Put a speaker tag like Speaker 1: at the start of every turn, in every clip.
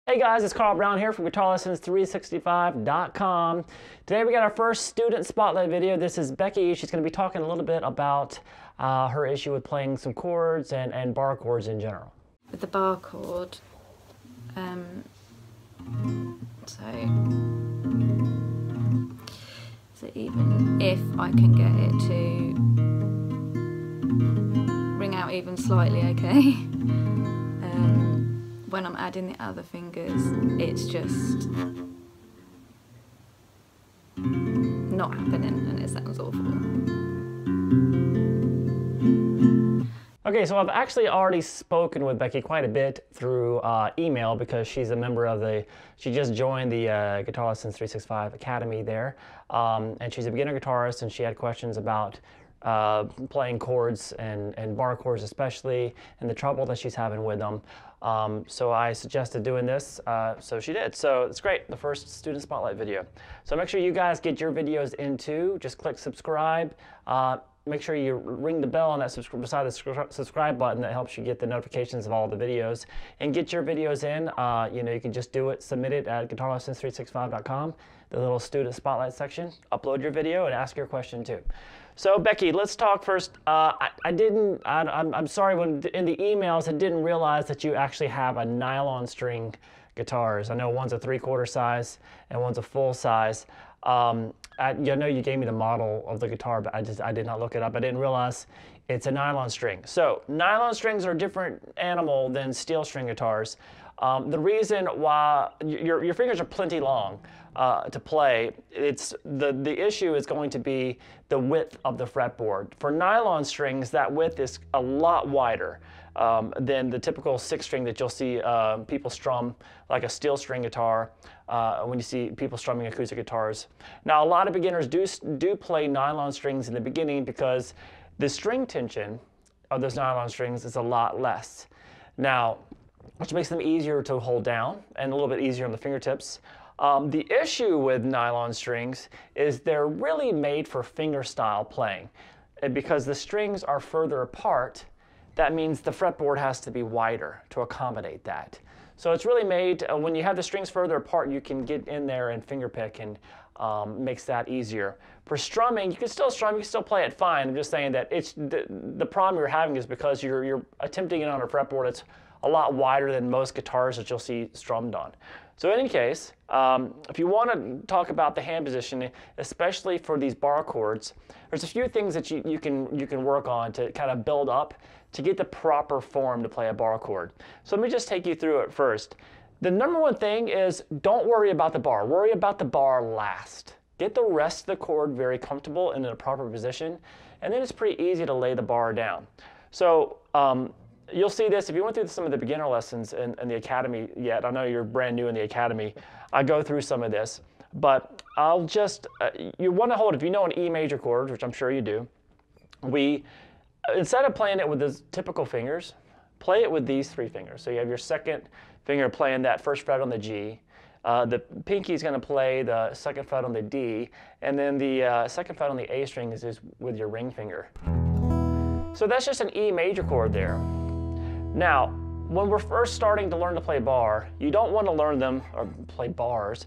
Speaker 1: Hey guys, it's Carl Brown here from guitarlessons365.com. Today we got our first student spotlight video. This is Becki. She's going to be talking a little bit about her issue with playing some chords and bar chords in general.
Speaker 2: With the bar chord, so even if I can get it to ring out even slightly, okay? When I'm adding the other fingers, it's just not happening and it sounds awful.
Speaker 1: Okay, so I've actually already spoken with Becki quite a bit through email because she's a member of she just joined the Guitar Lessons 365 Academy there. And she's a beginner guitarist and she had questions about playing chords and bar chords especially, and the trouble that she's having with them. So I suggested doing this, so she did. So it's great, the first student spotlight video. So make sure you guys get your videos in too. Just click subscribe. Make sure you ring the bell on that beside the subscribe button. That helps you get the notifications of all the videos. And get your videos in. You can just do it, submit it at guitarlessons365.com, the little student spotlight section. Upload your video and ask your question too. So Becki, let's talk first. I'm sorry, when in the emails I didn't realize that you actually have a nylon string guitars. I know one's a 3/4 size and one's a full size. I know you gave me the model of the guitar, but I did not look it up. I didn't realize it's a nylon string. So nylon strings are a different animal than steel string guitars. The reason why your fingers are plenty long to play, the issue is going to be the width of the fretboard. For nylon strings, that width is a lot wider than the typical 6-string that you'll see people strum, like a steel string guitar, when you see people strumming acoustic guitars. Now, a lot of beginners do play nylon strings in the beginning because the string tension of those nylon strings is a lot less. Now, which makes them easier to hold down and a little bit easier on the fingertips. The issue with nylon strings is they're really made for fingerstyle playing. And because the strings are further apart, that means the fretboard has to be wider to accommodate that. So it's really made, when you have the strings further apart, you can get in there and fingerpick, and makes that easier. For strumming, you can still strum, you can still play it fine. I'm just saying that it's the problem you're having is because you're attempting it on a fretboard that's a lot wider than most guitars that you'll see strummed on. So in any case, if you want to talk about the hand position, especially for these bar chords, there's a few things that you can work on to kind of build up to get the proper form to play a bar chord. So let me just take you through it first. The number one thing is don't worry about the bar. Worry about the bar last. Get the rest of the chord very comfortable and in a proper position, and then it's pretty easy to lay the bar down. So you'll see this if you went through some of the beginner lessons in the Academy yet. I know you're brand new in the Academy. I go through some of this, but I'll just, you want to hold, if you know an E major chord, which I'm sure you do, instead of playing it with the typical fingers, play it with these 3 fingers. So you have your second finger playing that first fret on the G, the pinky is going to play the second fret on the D, and then the second fret on the A string is with your ring finger. So that's just an E major chord there. Now, when we're first starting to learn to play bar, you don't want to learn them, or play bars,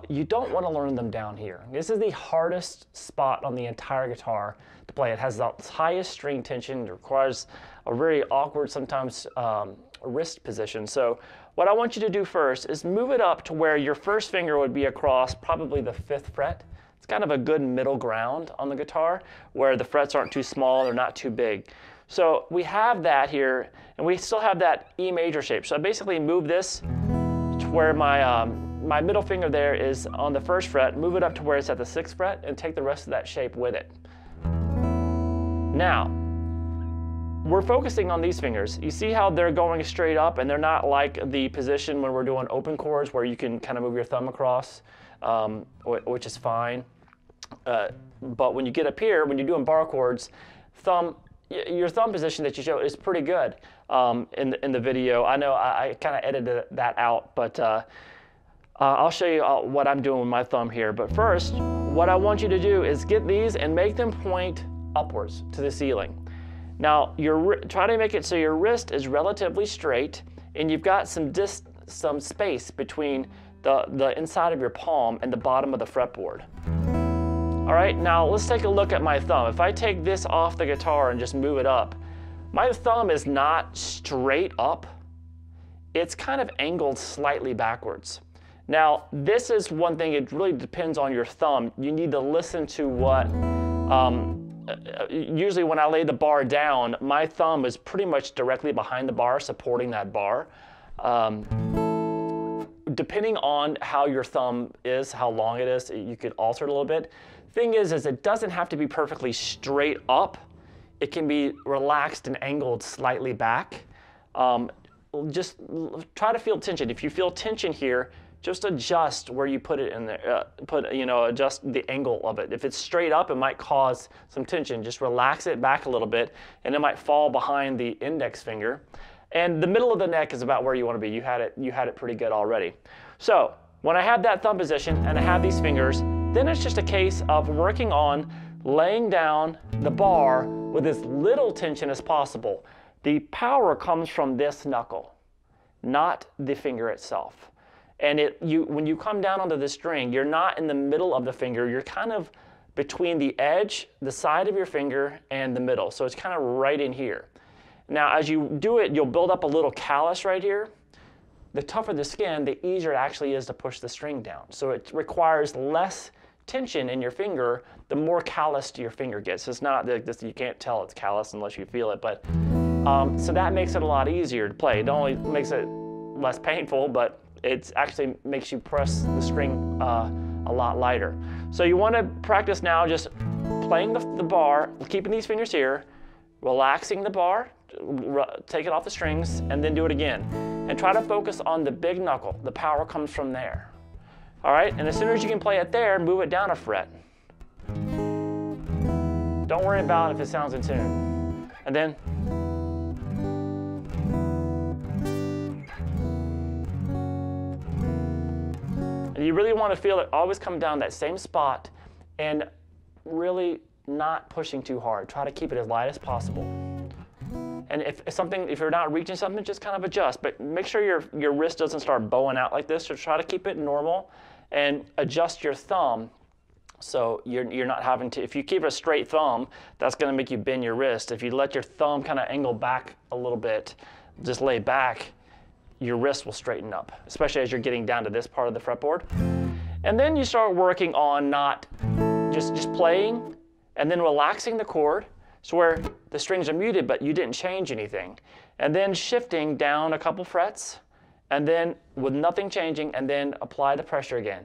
Speaker 1: you don't want to learn them down here. This is the hardest spot on the entire guitar to play. It has the highest string tension. It requires a very awkward, sometimes wrist position. So what I want you to do first is move it up to where your first finger would be across probably the 5th fret. It's kind of a good middle ground on the guitar where the frets aren't too small, they're not too big. So we have that here, and we still have that E major shape. So I basically move this to where my middle finger there is on the 1st fret, move it up to where it's at the 6th fret, and take the rest of that shape with it. Now, we're focusing on these fingers. You see how they're going straight up, and they're not like the position when we're doing open chords where you can kind of move your thumb across, which is fine. But when you get up here, when you're doing bar chords, your thumb position that you show is pretty good in the video. I know I kind of edited that out, but I'll show you what I'm doing with my thumb here. But first, what I want you to do is get these and make them point upwards to the ceiling. Now, try to make it so your wrist is relatively straight and you've got some some space between the inside of your palm and the bottom of the fretboard. All right, now let's take a look at my thumb. If I take this off the guitar and just move it up, my thumb is not straight up. It's kind of angled slightly backwards. Now, this is one thing, it really depends on your thumb. You need to listen to what, usually when I lay the bar down, my thumb is pretty much directly behind the bar, supporting that bar. Depending on how your thumb is, how long it is, you could alter it a little bit. Thing is it doesn't have to be perfectly straight up. It can be relaxed and angled slightly back. Just try to feel tension. If you feel tension here, just adjust where you put it in there. Adjust the angle of it. If it's straight up, it might cause some tension. Just relax it back a little bit, and it might fall behind the index finger. And the middle of the neck is about where you want to be. You had it pretty good already. So when I have that thumb position and I have these fingers, then it's just a case of working on laying down the bar with as little tension as possible. The power comes from this knuckle, not the finger itself. And when you come down onto the string, you're not in the middle of the finger. You're kind of between the edge, the side of your finger, and the middle. So it's kind of right in here. Now, as you do it, you'll build up a little callus right here. The tougher the skin, the easier it actually is to push the string down. So it requires less tension in your finger, the more calloused your finger gets. It's not that you can't tell it's callous unless you feel it, but so that makes it a lot easier to play. It only makes it less painful, but it actually makes you press the string a lot lighter. So you want to practice now just playing the bar, keeping these fingers here, relaxing the bar, take it off the strings, and then do it again. And try to focus on the big knuckle. The power comes from there. All right, and as soon as you can play it there, move it down a fret. Don't worry about if it sounds in tune. And then, and you really want to feel it always come down that same spot and really not pushing too hard. Try to keep it as light as possible. And if you're not reaching something, just kind of adjust. But make sure your wrist doesn't start bowing out like this. So try to keep it normal and adjust your thumb so you're not having to. If you keep a straight thumb, that's going to make you bend your wrist. If you let your thumb kind of angle back a little bit, just lay back, your wrist will straighten up, especially as you're getting down to this part of the fretboard. And then you start working on not just playing and then relaxing the chord. So where the strings are muted, but you didn't change anything. And then shifting down a couple frets, and then with nothing changing, and then apply the pressure again.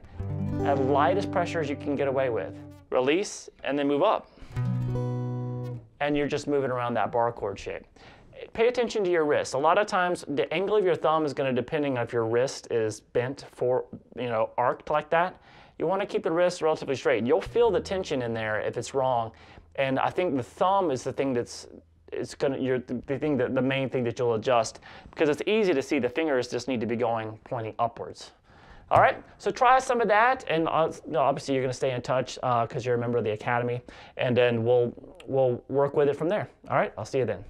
Speaker 1: As light as pressure as you can get away with. Release, and then move up. And you're just moving around that bar chord shape. Pay attention to your wrist. A lot of times, the angle of your thumb is going to depending on if your wrist is bent arced like that. You want to keep the wrist relatively straight. You'll feel the tension in there if it's wrong. And I think the thumb is the thing the main thing that you'll adjust, because it's easy to see the fingers just need to be pointing upwards. All right, so try some of that, and obviously you're going to stay in touch because you're a member of the Academy, and then we'll work with it from there. All right, I'll see you then.